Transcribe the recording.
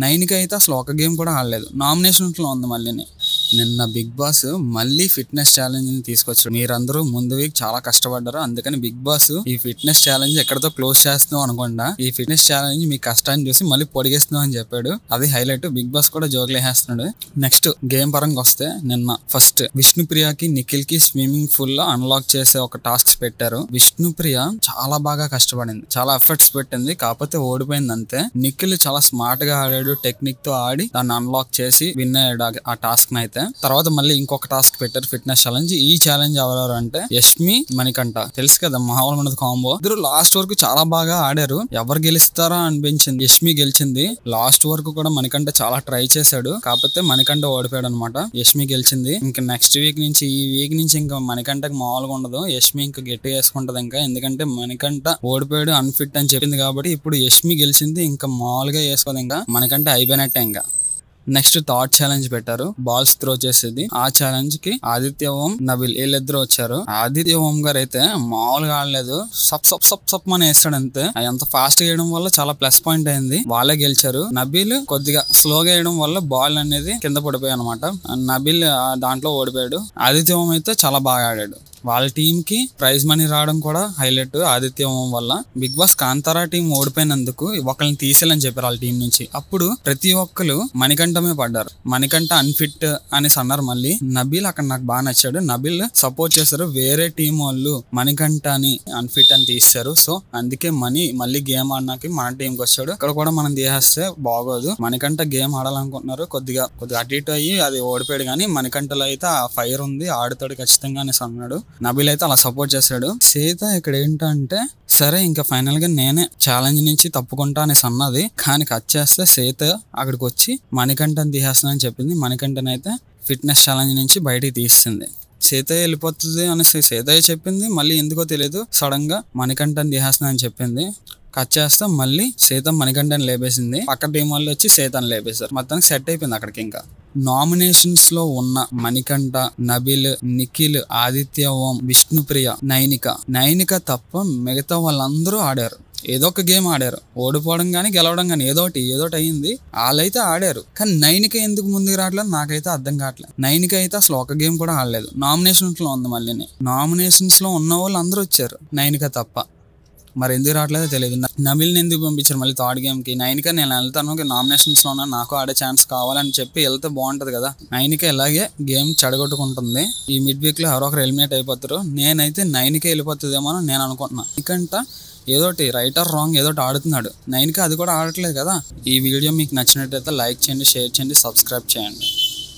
నైనిక అయితే అసలు ఒక గేమ్ కూడా ఆడలేదు. నామినేషన్స్లో ఉంది. మళ్ళీ నిన్న బిగ్ బాస్ మళ్ళీ ఫిట్నెస్ ఛాలెంజ్ ని తీసుకొచ్చారు. మీరందరూ ముందు వీక్ చాలా కష్టపడ్డారు, అందుకని బిగ్ బాస్ ఈ ఫిట్నెస్ ఛాలెంజ్ ఎక్కడితో క్లోజ్ చేస్తున్నాం అనుకోండా ఈ ఫిట్నెస్ ఛాలెంజ్ మీ కష్టాన్ని చూసి మళ్ళీ పొడిగేస్తున్నాం అని చెప్పాడు. అది హైలైట్. బిగ్ బాస్ కూడా జోకులు వేస్తున్నాడు. నెక్స్ట్ గేమ్ పరంగా వస్తే నిన్న ఫస్ట్ విష్ణుప్రియకి నిఖిల్ కి స్విమ్మింగ్ పూల్ లో అన్లాక్ చేసే ఒక టాస్క్ పెట్టారు. విష్ణుప్రియ చాలా బాగా కష్టపడింది, చాలా ఎఫర్ట్స్ పెట్టింది, కాకపోతే ఓడిపోయింది అంతే. నిఖిల్ చాలా స్మార్ట్ గా ఆడాడు, టెక్నిక్ తో ఆడి దాన్ని అన్లాక్ చేసి విన్ అయ్యాడు ఆ టాస్క్ అయితే. తర్వాత మళ్ళీ ఇంకొక టాస్క్ పెట్టారు ఫిట్నెస్ ఛాలెంజ్. ఈ ఛాలెంజ్ ఎవరు అంటే యష్మి మణికంఠ, తెలుసు కదా మామూలుగా ఉన్నది కాంబో. ఇద్దరు లాస్ట్ వరకు చాలా బాగా ఆడారు. ఎవరు గెలుస్తారా అనిపించింది. యష్మి గెలిచింది. లాస్ట్ వరకు కూడా మణికంఠ చాలా ట్రై చేశాడు, కాకపోతే మణికంఠ ఓడిపోయాడు అనమాట. యష్మి గెలిచింది. ఇంకా నెక్స్ట్ వీక్ నుంచి ఈ వీక్ నుంచి ఇంకా మణికంఠకి మామూలుగా ఉండదు. యష్మి ఇంకా గట్టిగా వేసుకుంటది ఇంకా, ఎందుకంటే మణికంఠ ఓడిపోయాడు అన్ఫిట్ అని చెప్పింది కాబట్టి. ఇప్పుడు యష్మి గెలిచింది, ఇంకా మామూలుగా వేసుకోదు. ఇంకా మణికంఠ అయిపోయినట్టే. ఇంకా నెక్స్ట్ థర్డ్ ఛాలెంజ్ పెట్టారు, బాల్స్ త్రో చేసేది. ఆ ఛాలెంజ్ కి ఆదిత్య ఓం, నబిల్ వీళ్ళిద్దరు వచ్చారు. ఆదిత్య ఓం గారు అయితే మామూలుగా ఆడలేదు, సప్ అని వేస్తాడు అంతే. అంత ఫాస్ట్ గా వేయడం వల్ల చాలా ప్లస్ పాయింట్ అయింది, వాళ్ళే గెలిచారు. నబిల్ కొద్దిగా స్లోగా వేయడం వల్ల బాల్ అనేది కింద పడిపోయాయి అనమాట. నబిల్ దాంట్లో ఓడిపోయాడు. ఆదిత్య ఓం అయితే చాలా బాగా ఆడాడు. వాళ్ళ టీం కి ప్రైజ్ మనీ రావడం కూడా హైలైట్ ఆదిత్య ఓం వల్ల. బిగ్ బాస్ కాంతారా టీం ఓడిపోయినందుకు ఒకరిని తీసేయాలని చెప్పారు వాళ్ళ టీం నుంచి. అప్పుడు ప్రతి ఒక్కరు మణికంఠమే పడ్డారు. మణికంఠ అన్ఫిట్ అనేసి అన్నారు. మళ్ళీ నబిల్ అక్కడ నాకు బాగా నచ్చాడు. నబిల్ సపోర్ట్ చేశారు. వేరే టీం వాళ్ళు మణికంఠని అన్ఫిట్ అని తీశారు. సో అందుకే మళ్ళీ గేమ్ ఆడడానికి మన టీంకి వచ్చాడు. ఇక్కడ కూడా మనం తీసేస్తే బాగోదు. మణికంఠ గేమ్ ఆడాలనుకుంటున్నారు, కొద్దిగా అటు ఇటు అయ్యి అది ఓడిపోయాడు. కానీ మణికంఠలో అయితే ఆ ఫైర్ ఉంది, ఆడుతాడు ఖచ్చితంగా అనేసి అన్నాడు. నబిల్ అయితే అలా సపోర్ట్ చేశాడు. సీత ఇక్కడ ఏంటంటే సరే ఇంకా ఫైనల్ గా నేనే ఛాలెంజ్ నుంచి తప్పుకుంటా అనేసి అన్నది, కానీ కట్ చేస్తే సీత అక్కడికి వచ్చి మణికంఠని తీసేస్తానని చెప్పింది. మణికంఠని అయితే ఫిట్నెస్ ఛాలెంజ్ నుంచి బయటికి తీస్తుంది. సీతయ్య వెళ్ళిపోతుంది అనేసి సీతయ్య చెప్పింది. మళ్ళీ ఎందుకో తెలియదు సడన్ గా మణికంఠని తీసేస్తానని చెప్పింది. కట్ చేస్తా మళ్ళీ సీత మణికంఠని లేపేసింది. పక్క టీం వాళ్ళు వచ్చి సీతని లేపేశారు. మొత్తానికి సెట్ అయిపోయింది అక్కడికి. ఇంకా నామినేషన్స్ లో మణికంఠ, నబిల్, నిఖిల్, ఆదిత్య ఓం, విష్ణుప్రియ, నైనిక తప్ప మిగతా వాళ్ళందరూ ఆడారు. ఏదో ఒక గేమ్ ఆడారు. ఓడిపోవడం కానీ గెలవడం కానీ ఏదో ఒకటి అయింది. వాళ్ళైతే ఆడారు, కానీ నైనిక ఎందుకు ముందుకు రావట్లేదు నాకైతే అర్థం కావట్లేదు. నైనిక అయితే అసలు ఒక గేమ్ కూడా ఆడలేదు. నామినేషన్స్ లో ఉంది. మళ్ళీ నామినేషన్స్ లో ఉన్న వాళ్ళు అందరూ వచ్చారు, నైనిక తప్ప. మరి ఎందుకు రావట్లేదో తెలియదు. నబిల్ని ఎందుకు పంపించారు మళ్ళీ థర్డ్ గేమ్ కి? నైనిక నేను వెళ్తాను, నామినేషన్స్ లో ఉన్నా, నాకు ఆడే ఛాన్స్ కావాలని చెప్పి వెళ్తే బాగుంటది కదా. నైనిక ఇలాగే గేమ్ చెడగొట్టుకుంటుంది. ఈ మిడ్ వీక్ లో ఎవరో ఒకరు ఎలిమినేట్ అయిపోతారు. నేనైతే నైనిక వెళ్ళిపోతుందేమో అని నేను అనుకుంటున్నా. ఎందుకంటే ఏదోటి రైట్ ఆర్ రాంగ్ ఏదోటి ఆడుతున్నాడు. నైనిక అది కూడా ఆడట్లేదు కదా. ఈ వీడియో మీకు నచ్చినట్టయితే లైక్ చేయండి, షేర్ చేయండి, సబ్స్క్రైబ్ చేయండి.